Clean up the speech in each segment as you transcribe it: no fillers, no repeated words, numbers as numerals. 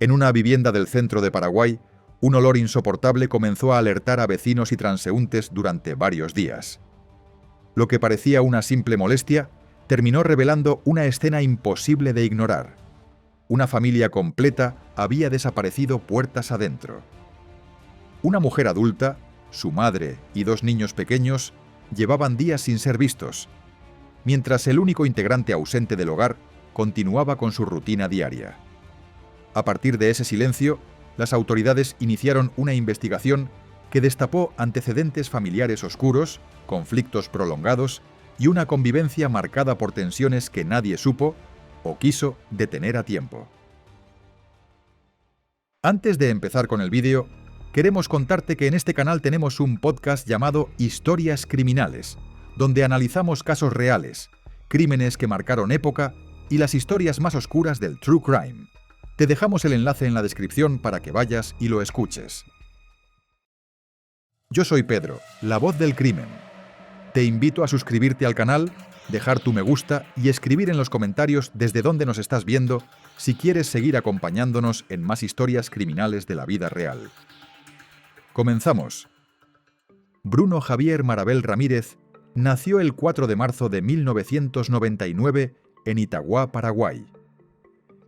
En una vivienda del centro de Paraguay, un olor insoportable comenzó a alertar a vecinos y transeúntes durante varios días. Lo que parecía una simple molestia terminó revelando una escena imposible de ignorar. Una familia completa había desaparecido puertas adentro. Una mujer adulta, su madre y 2 niños pequeños llevaban días sin ser vistos, mientras el único integrante ausente del hogar continuaba con su rutina diaria. A partir de ese silencio, las autoridades iniciaron una investigación que destapó antecedentes familiares oscuros, conflictos prolongados y una convivencia marcada por tensiones que nadie supo o quiso detener a tiempo. Antes de empezar con el vídeo, queremos contarte que en este canal tenemos un podcast llamado Historias Criminales, donde analizamos casos reales, crímenes que marcaron época y las historias más oscuras del True Crime. Te dejamos el enlace en la descripción para que vayas y lo escuches. Yo soy Pedro, la voz del crimen. Te invito a suscribirte al canal, dejar tu me gusta y escribir en los comentarios desde dónde nos estás viendo si quieres seguir acompañándonos en más historias criminales de la vida real. Comenzamos. Bruno Javier Marabel Ramírez nació el 4 de marzo de 1999 en Itagua, Paraguay.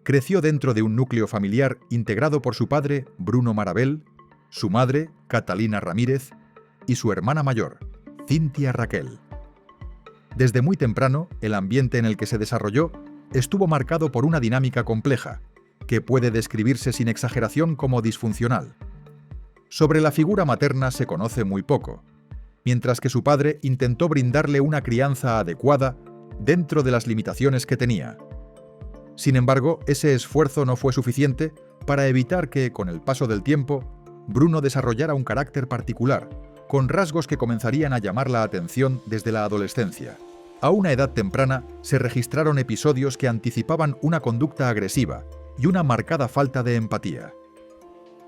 Creció dentro de un núcleo familiar integrado por su padre, Bruno Marabel, su madre, Catalina Ramírez, y su hermana mayor, Cintia Raquel. Desde muy temprano, el ambiente en el que se desarrolló estuvo marcado por una dinámica compleja, que puede describirse sin exageración como disfuncional. Sobre la figura materna se conoce muy poco, mientras que su padre intentó brindarle una crianza adecuada dentro de las limitaciones que tenía. Sin embargo, ese esfuerzo no fue suficiente para evitar que, con el paso del tiempo, Bruno desarrollara un carácter particular, con rasgos que comenzarían a llamar la atención desde la adolescencia. A una edad temprana se registraron episodios que anticipaban una conducta agresiva y una marcada falta de empatía.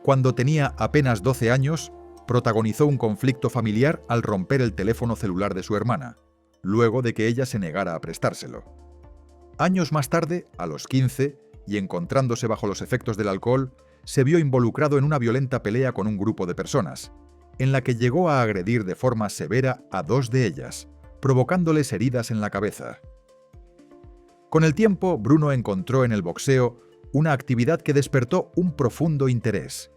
Cuando tenía apenas 12 años, protagonizó un conflicto familiar al romper el teléfono celular de su hermana, luego de que ella se negara a prestárselo. Años más tarde, a los 15, y encontrándose bajo los efectos del alcohol, se vio involucrado en una violenta pelea con un grupo de personas, en la que llegó a agredir de forma severa a 2 de ellas, provocándoles heridas en la cabeza. Con el tiempo, Bruno encontró en el boxeo una actividad que despertó un profundo interés.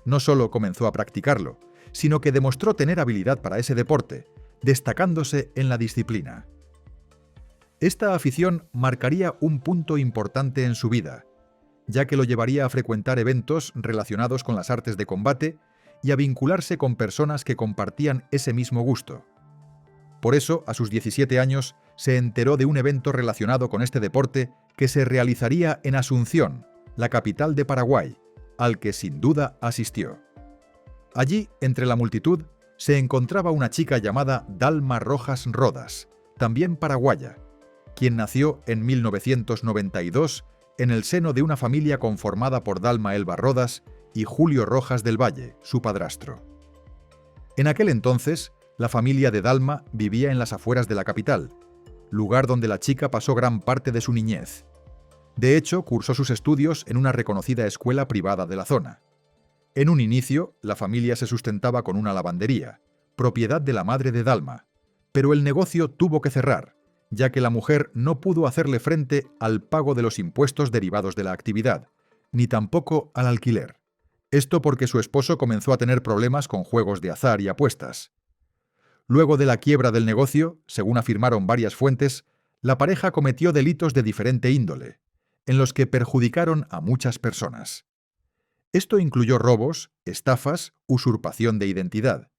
No solo comenzó a practicarlo, sino que demostró tener habilidad para ese deporte, destacándose en la disciplina. Esta afición marcaría un punto importante en su vida, ya que lo llevaría a frecuentar eventos relacionados con las artes de combate y a vincularse con personas que compartían ese mismo gusto. Por eso, a sus 17 años, se enteró de un evento relacionado con este deporte que se realizaría en Asunción, la capital de Paraguay, al que sin duda asistió. Allí, entre la multitud, se encontraba una chica llamada Dalma Rojas Rodas, también paraguaya, quien nació en 1992 en el seno de una familia conformada por Dalma Elba Rodas y Julio Rojas del Valle, su padrastro. En aquel entonces, la familia de Dalma vivía en las afueras de la capital, lugar donde la chica pasó gran parte de su niñez. De hecho, cursó sus estudios en una reconocida escuela privada de la zona. En un inicio, la familia se sustentaba con una lavandería, propiedad de la madre de Dalma, pero el negocio tuvo que cerrar, ya que la mujer no pudo hacerle frente al pago de los impuestos derivados de la actividad, ni tampoco al alquiler. Esto porque su esposo comenzó a tener problemas con juegos de azar y apuestas. Luego de la quiebra del negocio, según afirmaron varias fuentes, la pareja cometió delitos de diferente índole, en los que perjudicaron a muchas personas. Esto incluyó robos, estafas, usurpación de identidad.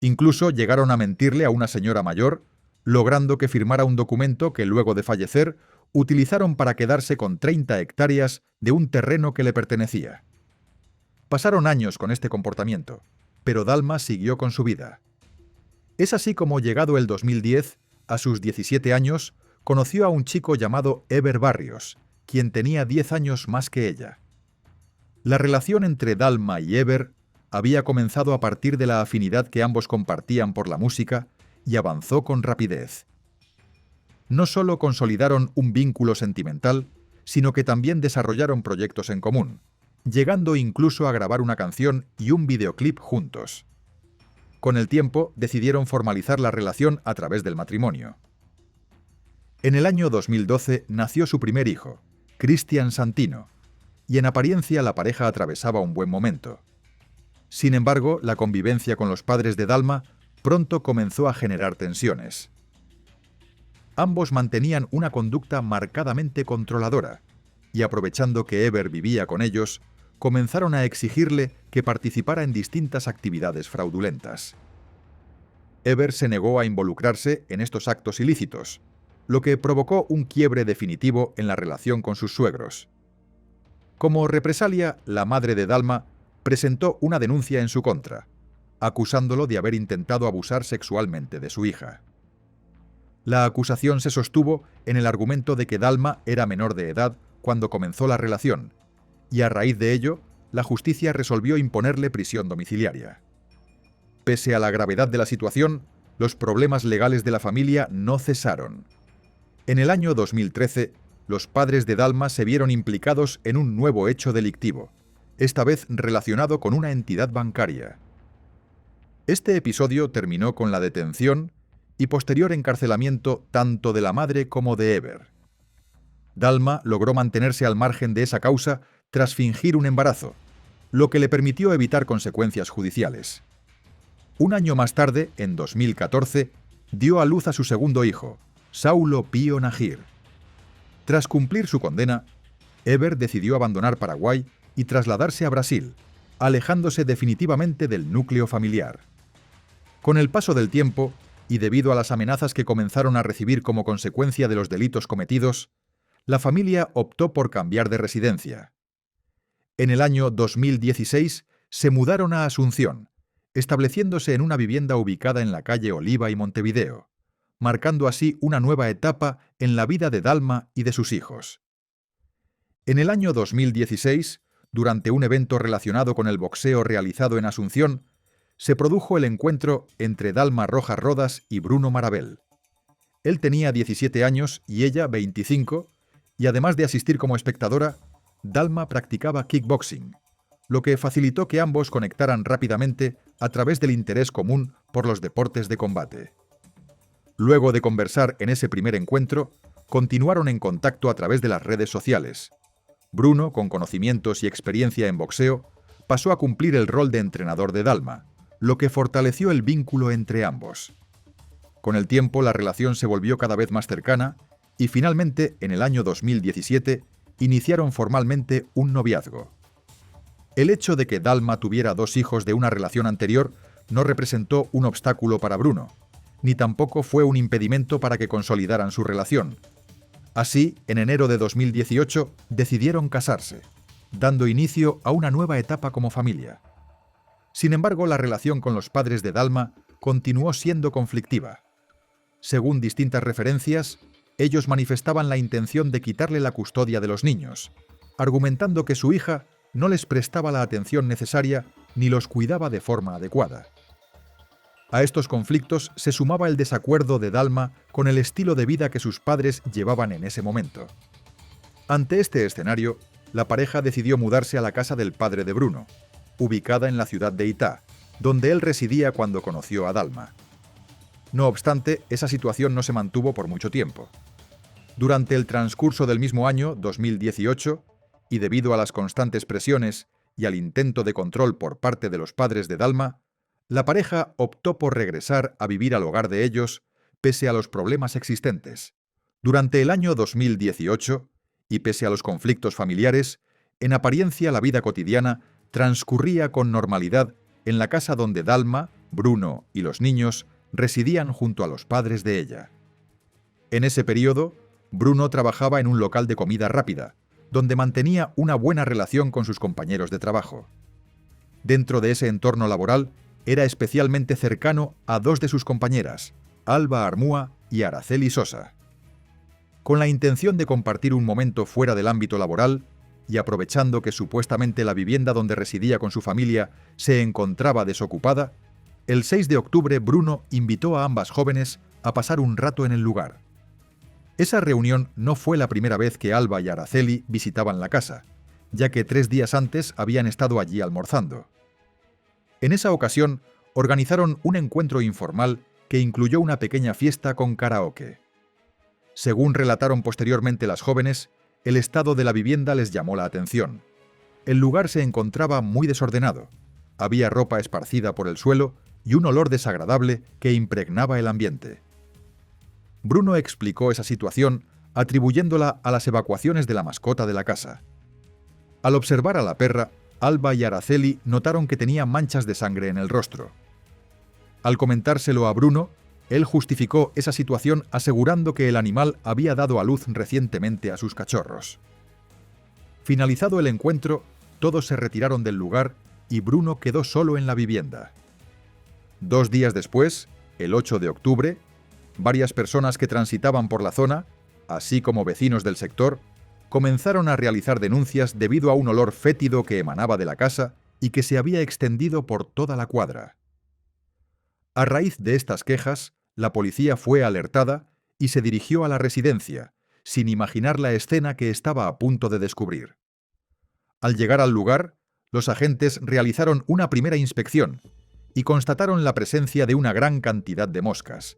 Incluso llegaron a mentirle a una señora mayor, logrando que firmara un documento que luego de fallecer utilizaron para quedarse con 30 hectáreas de un terreno que le pertenecía. Pasaron años con este comportamiento, pero Dalma siguió con su vida. Es así como, llegado el 2010, a sus 17 años, conoció a un chico llamado Eber Barrios, quien tenía 10 años más que ella. La relación entre Dalma y Eber había comenzado a partir de la afinidad que ambos compartían por la música y avanzó con rapidez. No solo consolidaron un vínculo sentimental, sino que también desarrollaron proyectos en común, llegando incluso a grabar una canción y un videoclip juntos. Con el tiempo, decidieron formalizar la relación a través del matrimonio. En el año 2012 nació su primer hijo, Cristian Santino, y en apariencia la pareja atravesaba un buen momento. Sin embargo, la convivencia con los padres de Dalma pronto comenzó a generar tensiones. Ambos mantenían una conducta marcadamente controladora, y aprovechando que Eber vivía con ellos, comenzaron a exigirle que participara en distintas actividades fraudulentas. Eber se negó a involucrarse en estos actos ilícitos, lo que provocó un quiebre definitivo en la relación con sus suegros. Como represalia, la madre de Dalma presentó una denuncia en su contra, acusándolo de haber intentado abusar sexualmente de su hija. La acusación se sostuvo en el argumento de que Dalma era menor de edad cuando comenzó la relación, y a raíz de ello, la justicia resolvió imponerle prisión domiciliaria. Pese a la gravedad de la situación, los problemas legales de la familia no cesaron. En el año 2013, los padres de Dalma se vieron implicados en un nuevo hecho delictivo, esta vez relacionado con una entidad bancaria. Este episodio terminó con la detención y posterior encarcelamiento tanto de la madre como de Eber. Dalma logró mantenerse al margen de esa causa tras fingir un embarazo, lo que le permitió evitar consecuencias judiciales. Un año más tarde, en 2014, dio a luz a su segundo hijo, Saulo Pío Nahir. Tras cumplir su condena, Eber decidió abandonar Paraguay y trasladarse a Brasil, alejándose definitivamente del núcleo familiar. Con el paso del tiempo, y debido a las amenazas que comenzaron a recibir como consecuencia de los delitos cometidos, la familia optó por cambiar de residencia. En el año 2016 se mudaron a Asunción, estableciéndose en una vivienda ubicada en la calle Oliva y Montevideo, marcando así una nueva etapa en la vida de Dalma y de sus hijos. En el año 2016, durante un evento relacionado con el boxeo realizado en Asunción, se produjo el encuentro entre Dalma Rojas Rodas y Bruno Marabel. Él tenía 17 años y ella 25, y además de asistir como espectadora, Dalma practicaba kickboxing, lo que facilitó que ambos conectaran rápidamente a través del interés común por los deportes de combate. Luego de conversar en ese primer encuentro, continuaron en contacto a través de las redes sociales. Bruno, con conocimientos y experiencia en boxeo, pasó a cumplir el rol de entrenador de Dalma, lo que fortaleció el vínculo entre ambos. Con el tiempo, la relación se volvió cada vez más cercana y finalmente, en el año 2017, iniciaron formalmente un noviazgo. El hecho de que Dalma tuviera 2 hijos de una relación anterior no representó un obstáculo para Bruno, ni tampoco fue un impedimento para que consolidaran su relación. Así, en enero de 2018, decidieron casarse, dando inicio a una nueva etapa como familia. Sin embargo, la relación con los padres de Dalma continuó siendo conflictiva. Según distintas referencias, ellos manifestaban la intención de quitarle la custodia de los niños, argumentando que su hija no les prestaba la atención necesaria ni los cuidaba de forma adecuada. A estos conflictos se sumaba el desacuerdo de Dalma con el estilo de vida que sus padres llevaban en ese momento. Ante este escenario, la pareja decidió mudarse a la casa del padre de Bruno, ubicada en la ciudad de Itá, donde él residía cuando conoció a Dalma. No obstante, esa situación no se mantuvo por mucho tiempo. Durante el transcurso del mismo año, 2018, y debido a las constantes presiones y al intento de control por parte de los padres de Dalma, la pareja optó por regresar a vivir al hogar de ellos, pese a los problemas existentes. Durante el año 2018, y pese a los conflictos familiares, en apariencia la vida cotidiana transcurría con normalidad en la casa donde Dalma, Bruno y los niños residían junto a los padres de ella. En ese periodo, Bruno trabajaba en un local de comida rápida, donde mantenía una buena relación con sus compañeros de trabajo. Dentro de ese entorno laboral, era especialmente cercano a 2 de sus compañeras, Alba Armúa y Araceli Sosa. Con la intención de compartir un momento fuera del ámbito laboral, y aprovechando que supuestamente la vivienda donde residía con su familia se encontraba desocupada, el 6 de octubre Bruno invitó a ambas jóvenes a pasar un rato en el lugar. Esa reunión no fue la primera vez que Alba y Araceli visitaban la casa, ya que 3 días antes habían estado allí almorzando. En esa ocasión, organizaron un encuentro informal que incluyó una pequeña fiesta con karaoke. Según relataron posteriormente las jóvenes, el estado de la vivienda les llamó la atención. El lugar se encontraba muy desordenado. Había ropa esparcida por el suelo y un olor desagradable que impregnaba el ambiente. Bruno explicó esa situación atribuyéndola a las evacuaciones de la mascota de la casa. Al observar a la perra, Alba y Araceli notaron que tenía manchas de sangre en el rostro. Al comentárselo a Bruno, él justificó esa situación asegurando que el animal había dado a luz recientemente a sus cachorros. Finalizado el encuentro, todos se retiraron del lugar y Bruno quedó solo en la vivienda. 2 días después, el 8 de octubre, varias personas que transitaban por la zona, así como vecinos del sector, comenzaron a realizar denuncias debido a un olor fétido que emanaba de la casa y que se había extendido por toda la cuadra. A raíz de estas quejas, la policía fue alertada y se dirigió a la residencia, sin imaginar la escena que estaba a punto de descubrir. Al llegar al lugar, los agentes realizaron una primera inspección y constataron la presencia de una gran cantidad de moscas,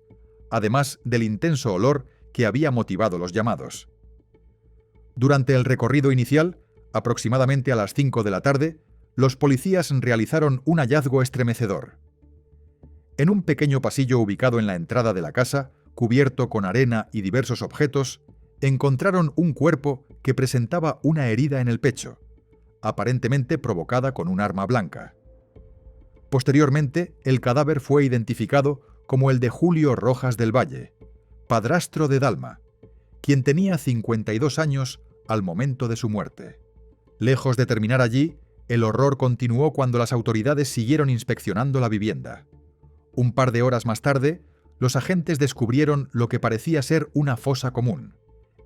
además del intenso olor que había motivado los llamados. Durante el recorrido inicial, aproximadamente a las 5 de la tarde, los policías realizaron un hallazgo estremecedor. En un pequeño pasillo ubicado en la entrada de la casa, cubierto con arena y diversos objetos, encontraron un cuerpo que presentaba una herida en el pecho, aparentemente provocada con un arma blanca. Posteriormente, el cadáver fue identificado como el de Julio Rojas del Valle, padrastro de Dalma, quien tenía 52 años al momento de su muerte. Lejos de terminar allí, el horror continuó cuando las autoridades siguieron inspeccionando la vivienda. Un par de horas más tarde, los agentes descubrieron lo que parecía ser una fosa común.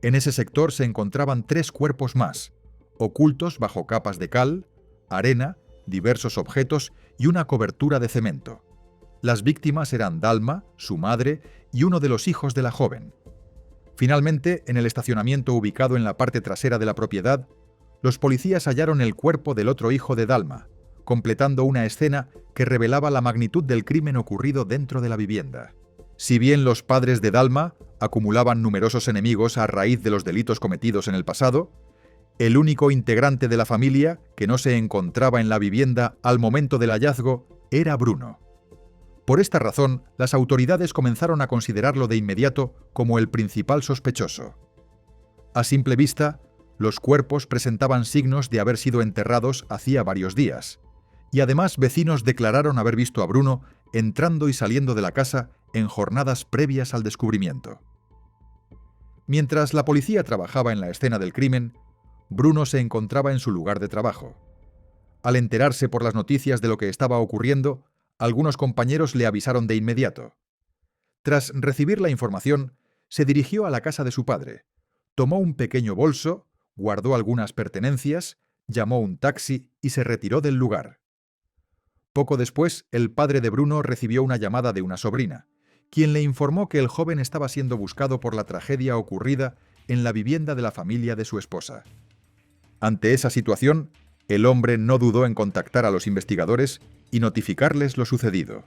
En ese sector se encontraban 3 cuerpos más, ocultos bajo capas de cal, arena, diversos objetos y una cobertura de cemento. Las víctimas eran Dalma, su madre y uno de los hijos de la joven. Finalmente, en el estacionamiento ubicado en la parte trasera de la propiedad, los policías hallaron el cuerpo del otro hijo de Dalma, completando una escena que revelaba la magnitud del crimen ocurrido dentro de la vivienda. Si bien los padres de Dalma acumulaban numerosos enemigos a raíz de los delitos cometidos en el pasado, el único integrante de la familia que no se encontraba en la vivienda al momento del hallazgo era Bruno. Por esta razón, las autoridades comenzaron a considerarlo de inmediato como el principal sospechoso. A simple vista, los cuerpos presentaban signos de haber sido enterrados hacía varios días, y además vecinos declararon haber visto a Bruno entrando y saliendo de la casa en jornadas previas al descubrimiento. Mientras la policía trabajaba en la escena del crimen, Bruno se encontraba en su lugar de trabajo. Al enterarse por las noticias de lo que estaba ocurriendo, algunos compañeros le avisaron de inmediato. Tras recibir la información, se dirigió a la casa de su padre, tomó un pequeño bolso, guardó algunas pertenencias, llamó un taxi y se retiró del lugar. Poco después, el padre de Bruno recibió una llamada de una sobrina, quien le informó que el joven estaba siendo buscado por la tragedia ocurrida en la vivienda de la familia de su esposa. Ante esa situación, el hombre no dudó en contactar a los investigadores y notificarles lo sucedido.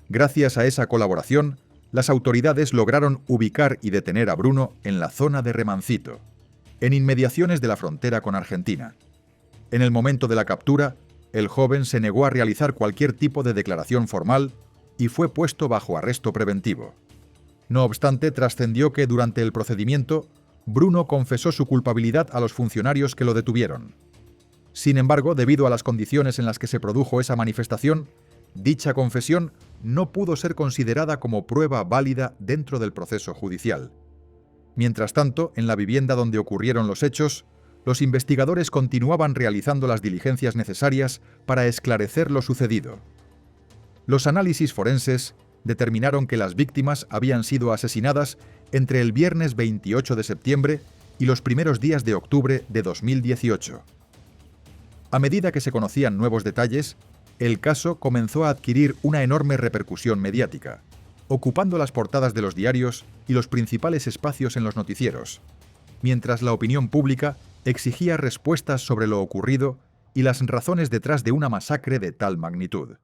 Gracias a esa colaboración, las autoridades lograron ubicar y detener a Bruno en la zona de Remancito, en inmediaciones de la frontera con Argentina. En el momento de la captura, el joven se negó a realizar cualquier tipo de declaración formal y fue puesto bajo arresto preventivo. No obstante, trascendió que durante el procedimiento, Bruno confesó su culpabilidad a los funcionarios que lo detuvieron. Sin embargo, debido a las condiciones en las que se produjo esa manifestación, dicha confesión no pudo ser considerada como prueba válida dentro del proceso judicial. Mientras tanto, en la vivienda donde ocurrieron los hechos, los investigadores continuaban realizando las diligencias necesarias para esclarecer lo sucedido. Los análisis forenses determinaron que las víctimas habían sido asesinadas entre el viernes 28 de septiembre y los primeros días de octubre de 2018. A medida que se conocían nuevos detalles, el caso comenzó a adquirir una enorme repercusión mediática, ocupando las portadas de los diarios y los principales espacios en los noticieros, mientras la opinión pública exigía respuestas sobre lo ocurrido y las razones detrás de una masacre de tal magnitud.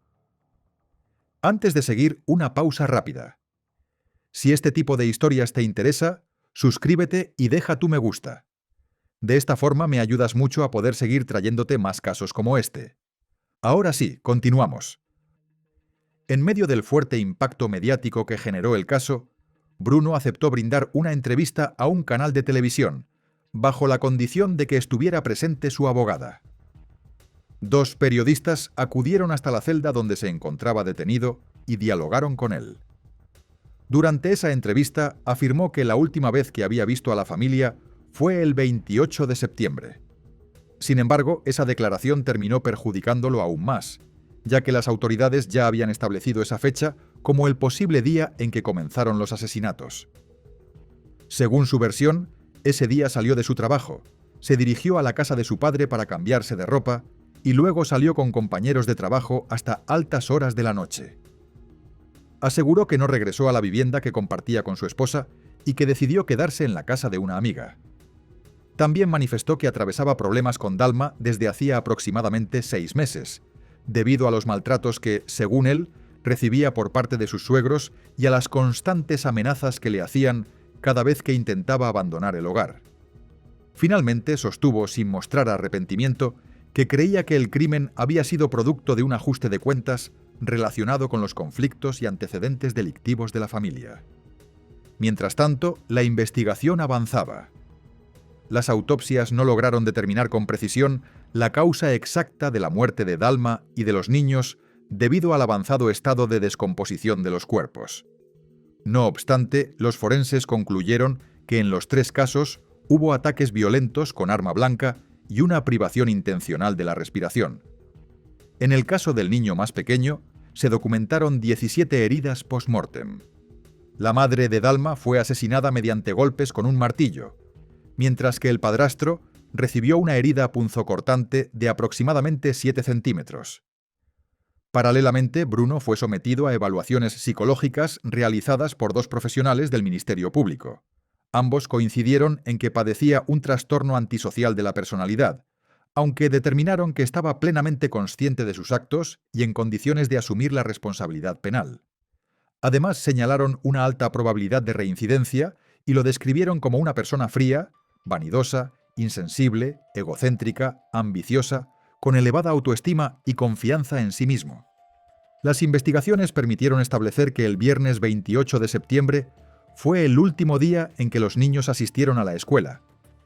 Antes de seguir, una pausa rápida. Si este tipo de historias te interesa, suscríbete y deja tu me gusta. De esta forma me ayudas mucho a poder seguir trayéndote más casos como este. Ahora sí, continuamos. En medio del fuerte impacto mediático que generó el caso, Bruno aceptó brindar una entrevista a un canal de televisión, bajo la condición de que estuviera presente su abogada. Dos periodistas acudieron hasta la celda donde se encontraba detenido y dialogaron con él. Durante esa entrevista afirmó que la última vez que había visto a la familia fue el 28 de septiembre. Sin embargo, esa declaración terminó perjudicándolo aún más, ya que las autoridades ya habían establecido esa fecha como el posible día en que comenzaron los asesinatos. Según su versión, ese día salió de su trabajo, se dirigió a la casa de su padre para cambiarse de ropa y luego salió con compañeros de trabajo hasta altas horas de la noche. Aseguró que no regresó a la vivienda que compartía con su esposa y que decidió quedarse en la casa de una amiga. También manifestó que atravesaba problemas con Dalma desde hacía aproximadamente 6 meses, debido a los maltratos que, según él, recibía por parte de sus suegros y a las constantes amenazas que le hacían cada vez que intentaba abandonar el hogar. Finalmente sostuvo, sin mostrar arrepentimiento, que creía que el crimen había sido producto de un ajuste de cuentas relacionado con los conflictos y antecedentes delictivos de la familia. Mientras tanto, la investigación avanzaba. Las autopsias no lograron determinar con precisión la causa exacta de la muerte de Dalma y de los niños debido al avanzado estado de descomposición de los cuerpos. No obstante, los forenses concluyeron que en los 3 casos hubo ataques violentos con arma blanca y una privación intencional de la respiración. En el caso del niño más pequeño, se documentaron 17 heridas post-mortem. La madre de Dalma fue asesinada mediante golpes con un martillo, mientras que el padrastro recibió una herida punzocortante de aproximadamente 7 centímetros. Paralelamente, Bruno fue sometido a evaluaciones psicológicas realizadas por 2 profesionales del Ministerio Público. Ambos coincidieron en que padecía un trastorno antisocial de la personalidad, aunque determinaron que estaba plenamente consciente de sus actos y en condiciones de asumir la responsabilidad penal. Además, señalaron una alta probabilidad de reincidencia y lo describieron como una persona fría, vanidosa, insensible, egocéntrica, ambiciosa, con elevada autoestima y confianza en sí mismo. Las investigaciones permitieron establecer que el viernes 28 de septiembre fue el último día en que los niños asistieron a la escuela,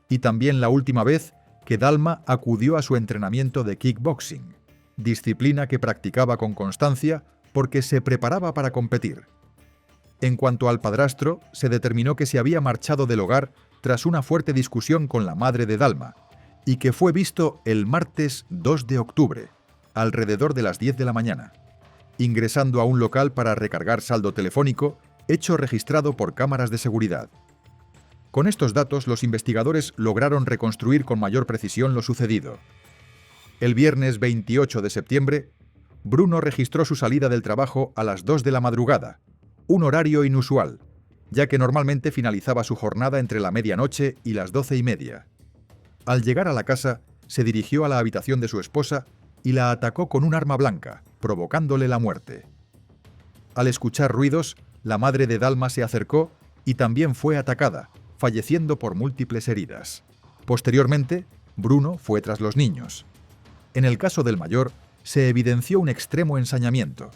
y también la última vez que Dalma acudió a su entrenamiento de kickboxing, disciplina que practicaba con constancia porque se preparaba para competir. En cuanto al padrastro, se determinó que se había marchado del hogar tras una fuerte discusión con la madre de Dalma, y que fue visto el martes 2 de octubre, alrededor de las 10 de la mañana, ingresando a un local para recargar saldo telefónico, hecho registrado por cámaras de seguridad. Con estos datos, los investigadores lograron reconstruir con mayor precisión lo sucedido. El viernes 28 de septiembre, Bruno registró su salida del trabajo a las 2 de la madrugada, un horario inusual, ya que normalmente finalizaba su jornada entre la medianoche y las 12:30. Al llegar a la casa, se dirigió a la habitación de su esposa y la atacó con un arma blanca, provocándole la muerte. Al escuchar ruidos, la madre de Dalma se acercó y también fue atacada, falleciendo por múltiples heridas. Posteriormente, Bruno fue tras los niños. En el caso del mayor, se evidenció un extremo ensañamiento.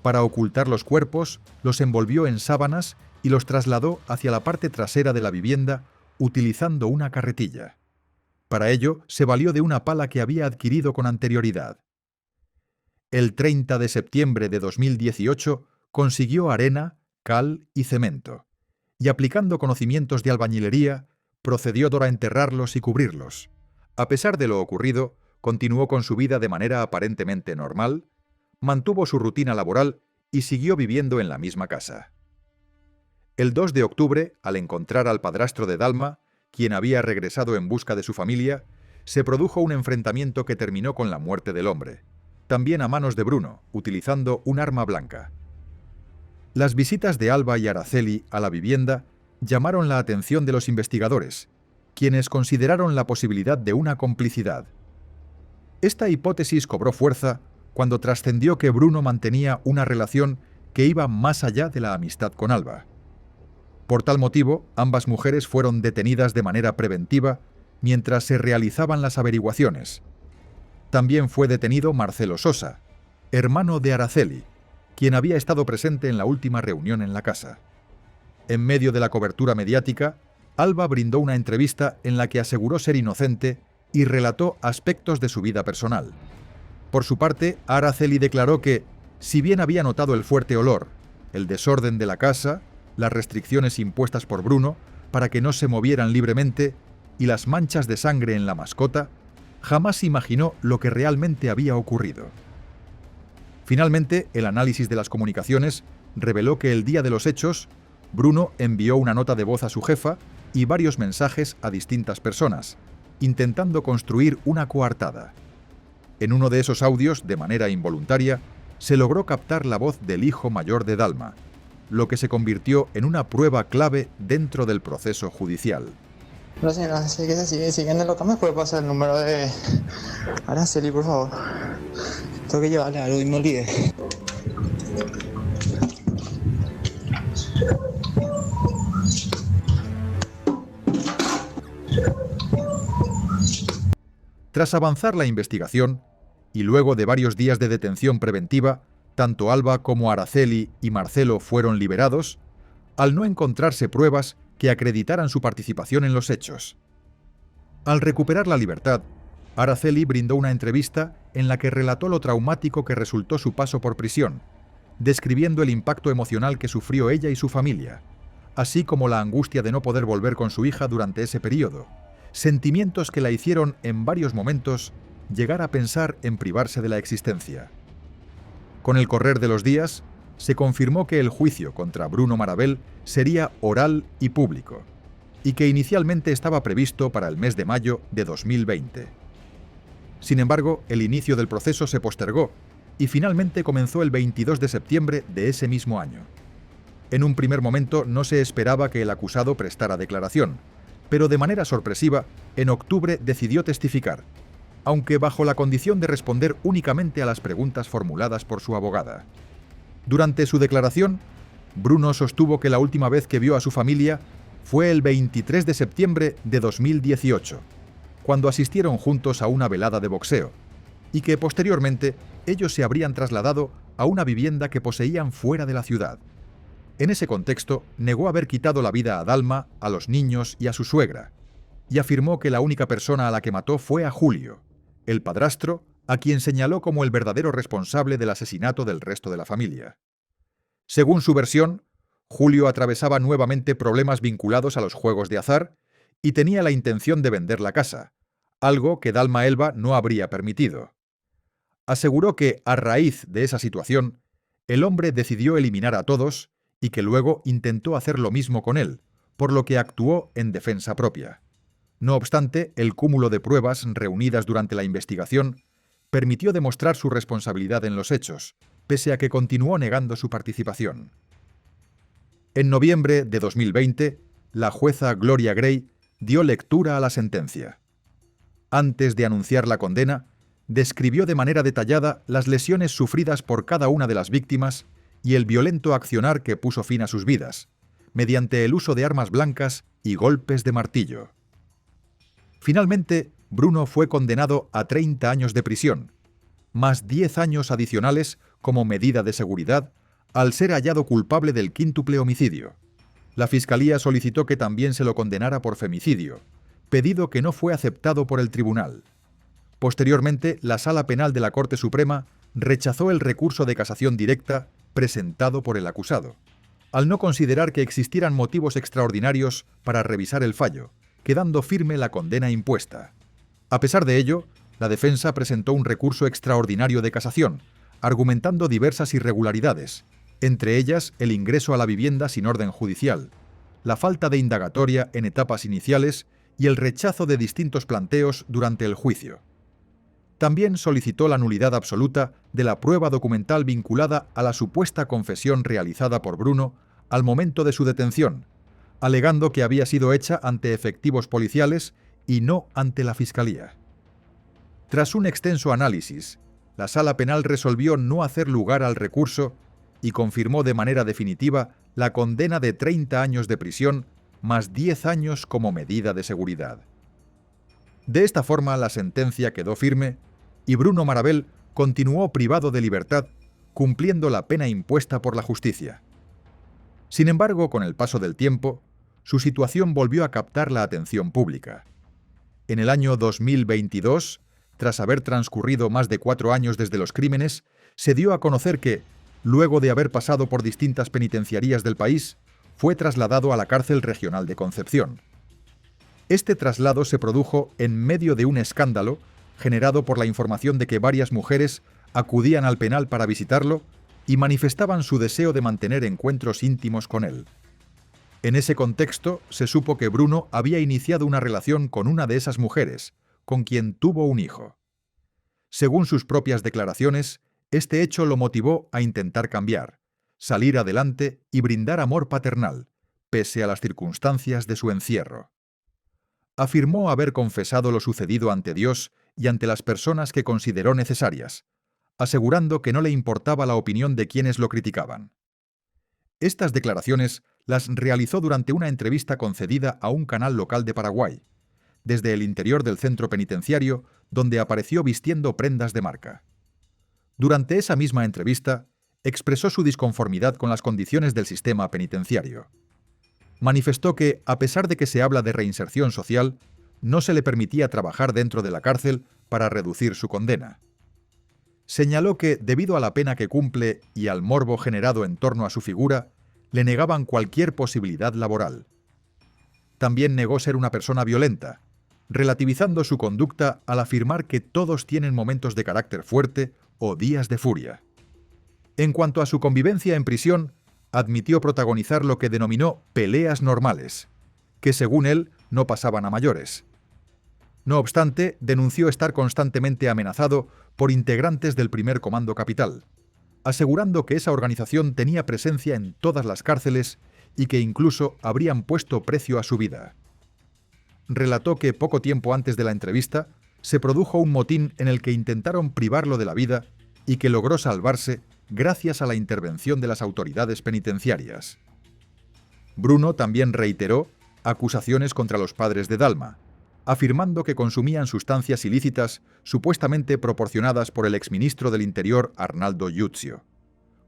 Para ocultar los cuerpos, los envolvió en sábanas y los trasladó hacia la parte trasera de la vivienda utilizando una carretilla. Para ello, se valió de una pala que había adquirido con anterioridad. El 30 de septiembre de 2018 consiguió arena, cal y cemento, y aplicando conocimientos de albañilería, procedió a enterrarlos y cubrirlos. A pesar de lo ocurrido, continuó con su vida de manera aparentemente normal, mantuvo su rutina laboral y siguió viviendo en la misma casa. El 2 de octubre, al encontrar al padrastro de Dalma, quien había regresado en busca de su familia, se produjo un enfrentamiento que terminó con la muerte del hombre, también a manos de Bruno, utilizando un arma blanca. Las visitas de Alba y Araceli a la vivienda llamaron la atención de los investigadores, quienes consideraron la posibilidad de una complicidad. Esta hipótesis cobró fuerza cuando trascendió que Bruno mantenía una relación que iba más allá de la amistad con Alba. Por tal motivo, ambas mujeres fueron detenidas de manera preventiva mientras se realizaban las averiguaciones. También fue detenido Marcelo Sosa, hermano de Araceli, quien había estado presente en la última reunión en la casa. En medio de la cobertura mediática, Alba brindó una entrevista en la que aseguró ser inocente y relató aspectos de su vida personal. Por su parte, Araceli declaró que, si bien había notado el fuerte olor, el desorden de la casa, las restricciones impuestas por Bruno para que no se movieran libremente y las manchas de sangre en la mascota, jamás imaginó lo que realmente había ocurrido. Finalmente, el análisis de las comunicaciones reveló que el día de los hechos, Bruno envió una nota de voz a su jefa y varios mensajes a distintas personas, intentando construir una coartada. En uno de esos audios, de manera involuntaria, se logró captar la voz del hijo mayor de Dalma, lo que se convirtió en una prueba clave dentro del proceso judicial. No sé, así que se sigue en el local. ¿Me puede pasar el número de Araceli, por favor? Tengo que llevarle algo y me olvidé. Tras avanzar la investigación, y luego de varios días de detención preventiva, tanto Alba como Araceli y Marcelo fueron liberados, al no encontrarse pruebas que acreditaran su participación en los hechos. Al recuperar la libertad, Araceli brindó una entrevista en la que relató lo traumático que resultó su paso por prisión, describiendo el impacto emocional que sufrió ella y su familia, así como la angustia de no poder volver con su hija durante ese periodo, sentimientos que la hicieron en varios momentos llegar a pensar en privarse de la existencia. Con el correr de los días, se confirmó que el juicio contra Bruno Marabel sería oral y público, y que inicialmente estaba previsto para el mes de mayo de 2020. Sin embargo, el inicio del proceso se postergó y finalmente comenzó el 22 de septiembre de ese mismo año. En un primer momento no se esperaba que el acusado prestara declaración, pero de manera sorpresiva, en octubre decidió testificar, aunque bajo la condición de responder únicamente a las preguntas formuladas por su abogada. Durante su declaración, Bruno sostuvo que la última vez que vio a su familia fue el 23 de septiembre de 2018, cuando asistieron juntos a una velada de boxeo, y que posteriormente ellos se habrían trasladado a una vivienda que poseían fuera de la ciudad. En ese contexto, negó haber quitado la vida a Dalma, a los niños y a su suegra, y afirmó que la única persona a la que mató fue a Julio, el padrastro, a quien señaló como el verdadero responsable del asesinato del resto de la familia. Según su versión, Julio atravesaba nuevamente problemas vinculados a los juegos de azar y tenía la intención de vender la casa, algo que Dalma Elba no habría permitido. Aseguró que, a raíz de esa situación, el hombre decidió eliminar a todos y que luego intentó hacer lo mismo con él, por lo que actuó en defensa propia. No obstante, el cúmulo de pruebas reunidas durante la investigación permitió demostrar su responsabilidad en los hechos, pese a que continuó negando su participación. En noviembre de 2020, la jueza Gloria Gray dio lectura a la sentencia. Antes de anunciar la condena, describió de manera detallada las lesiones sufridas por cada una de las víctimas y el violento accionar que puso fin a sus vidas, mediante el uso de armas blancas y golpes de martillo. Finalmente, Bruno fue condenado a 30 años de prisión, más 10 años adicionales como medida de seguridad, al ser hallado culpable del quíntuple homicidio. La Fiscalía solicitó que también se lo condenara por femicidio, pedido que no fue aceptado por el tribunal. Posteriormente, la Sala Penal de la Corte Suprema rechazó el recurso de casación directa presentado por el acusado, al no considerar que existieran motivos extraordinarios para revisar el fallo, quedando firme la condena impuesta. A pesar de ello, la defensa presentó un recurso extraordinario de casación, argumentando diversas irregularidades, entre ellas el ingreso a la vivienda sin orden judicial, la falta de indagatoria en etapas iniciales y el rechazo de distintos planteos durante el juicio. También solicitó la nulidad absoluta de la prueba documental vinculada a la supuesta confesión realizada por Bruno al momento de su detención, alegando que había sido hecha ante efectivos policiales y no ante la Fiscalía. Tras un extenso análisis, la Sala Penal resolvió no hacer lugar al recurso y confirmó de manera definitiva la condena de 30 años de prisión más 10 años como medida de seguridad. De esta forma, la sentencia quedó firme y Bruno Marabel continuó privado de libertad, cumpliendo la pena impuesta por la justicia. Sin embargo, con el paso del tiempo, su situación volvió a captar la atención pública. En el año 2022, tras haber transcurrido más de 4 años desde los crímenes, se dio a conocer que, luego de haber pasado por distintas penitenciarías del país, fue trasladado a la cárcel regional de Concepción. Este traslado se produjo en medio de un escándalo generado por la información de que varias mujeres acudían al penal para visitarlo y manifestaban su deseo de mantener encuentros íntimos con él. En ese contexto, se supo que Bruno había iniciado una relación con una de esas mujeres, con quien tuvo un hijo. Según sus propias declaraciones, este hecho lo motivó a intentar cambiar, salir adelante y brindar amor paternal, pese a las circunstancias de su encierro. Afirmó haber confesado lo sucedido ante Dios y ante las personas que consideró necesarias, asegurando que no le importaba la opinión de quienes lo criticaban. Estas declaraciones las realizó durante una entrevista concedida a un canal local de Paraguay, desde el interior del centro penitenciario, donde apareció vistiendo prendas de marca. Durante esa misma entrevista, expresó su disconformidad con las condiciones del sistema penitenciario. Manifestó que, a pesar de que se habla de reinserción social, no se le permitía trabajar dentro de la cárcel para reducir su condena. Señaló que, debido a la pena que cumple y al morbo generado en torno a su figura, le negaban cualquier posibilidad laboral. También negó ser una persona violenta, relativizando su conducta al afirmar que todos tienen momentos de carácter fuerte o días de furia. En cuanto a su convivencia en prisión, admitió protagonizar lo que denominó peleas normales, que según él no pasaban a mayores. No obstante, denunció estar constantemente amenazado por integrantes del Primer Comando Capital, asegurando que esa organización tenía presencia en todas las cárceles y que incluso habrían puesto precio a su vida. Relató que poco tiempo antes de la entrevista se produjo un motín en el que intentaron privarlo de la vida y que logró salvarse gracias a la intervención de las autoridades penitenciarias. Bruno también reiteró acusaciones contra los padres de Dalma, afirmando que consumían sustancias ilícitas supuestamente proporcionadas por el exministro del Interior Arnaldo Yutzio,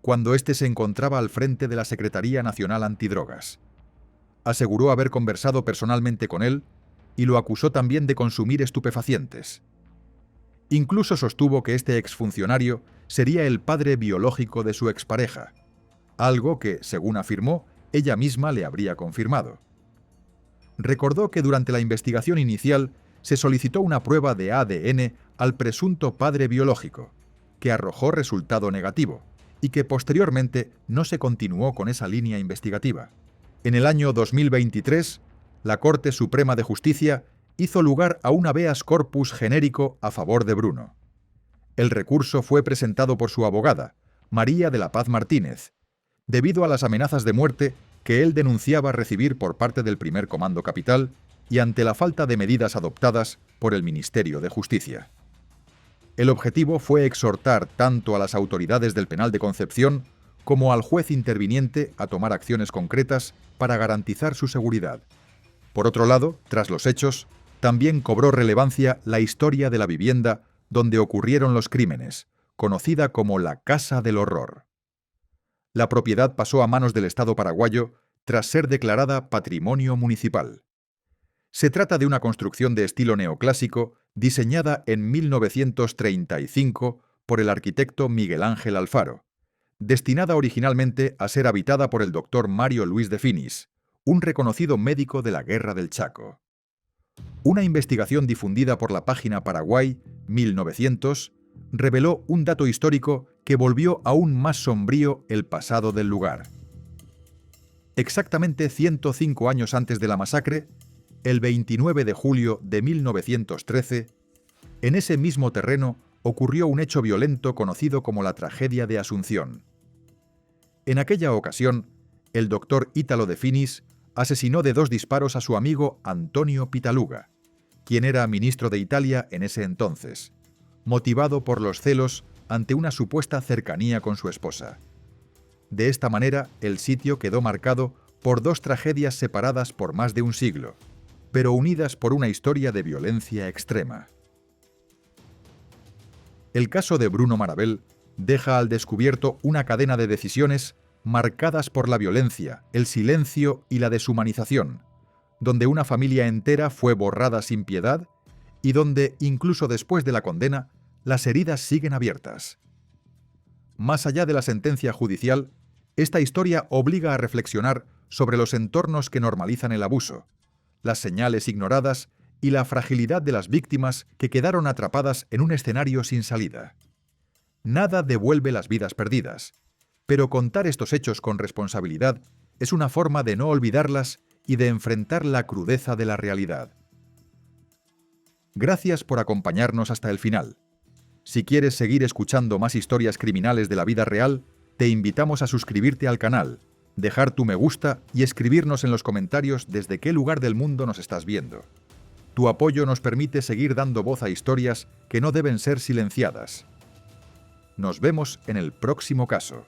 cuando éste se encontraba al frente de la Secretaría Nacional Antidrogas. Aseguró haber conversado personalmente con él y lo acusó también de consumir estupefacientes. Incluso sostuvo que este exfuncionario sería el padre biológico de su expareja, algo que, según afirmó, ella misma le habría confirmado. Recordó que durante la investigación inicial se solicitó una prueba de ADN al presunto padre biológico, que arrojó resultado negativo, y que posteriormente no se continuó con esa línea investigativa. En el año 2023, la Corte Suprema de Justicia hizo lugar a un habeas corpus genérico a favor de Bruno. El recurso fue presentado por su abogada, María de la Paz Martínez, debido a las amenazas de muerte que él denunciaba recibir por parte del Primer Comando Capital y ante la falta de medidas adoptadas por el Ministerio de Justicia. El objetivo fue exhortar tanto a las autoridades del penal de Concepción como al juez interviniente a tomar acciones concretas para garantizar su seguridad. Por otro lado, tras los hechos, también cobró relevancia la historia de la vivienda donde ocurrieron los crímenes, conocida como la Casa del Horror. La propiedad pasó a manos del Estado paraguayo tras ser declarada Patrimonio Municipal. Se trata de una construcción de estilo neoclásico diseñada en 1935 por el arquitecto Miguel Ángel Alfaro, destinada originalmente a ser habitada por el doctor Mario Luis de Finis, un reconocido médico de la Guerra del Chaco. Una investigación difundida por la página Paraguay 1900 reveló un dato histórico que volvió aún más sombrío el pasado del lugar. Exactamente 105 años antes de la masacre, el 29 de julio de 1913, en ese mismo terreno ocurrió un hecho violento conocido como la tragedia de Asunción. En aquella ocasión, el doctor Ítalo de Finis asesinó de 2 disparos a su amigo Antonio Pitaluga, quien era ministro de Italia en ese entonces, motivado por los celos ante una supuesta cercanía con su esposa. De esta manera, el sitio quedó marcado por 2 tragedias separadas por más de un siglo, pero unidas por una historia de violencia extrema. El caso de Bruno Marabel deja al descubierto una cadena de decisiones marcadas por la violencia, el silencio y la deshumanización, donde una familia entera fue borrada sin piedad y donde, incluso después de la condena, las heridas siguen abiertas. Más allá de la sentencia judicial, esta historia obliga a reflexionar sobre los entornos que normalizan el abuso, las señales ignoradas y la fragilidad de las víctimas que quedaron atrapadas en un escenario sin salida. Nada devuelve las vidas perdidas, pero contar estos hechos con responsabilidad es una forma de no olvidarlas y de enfrentar la crudeza de la realidad. Gracias por acompañarnos hasta el final. Si quieres seguir escuchando más historias criminales de la vida real, te invitamos a suscribirte al canal, dejar tu me gusta y escribirnos en los comentarios desde qué lugar del mundo nos estás viendo. Tu apoyo nos permite seguir dando voz a historias que no deben ser silenciadas. Nos vemos en el próximo caso.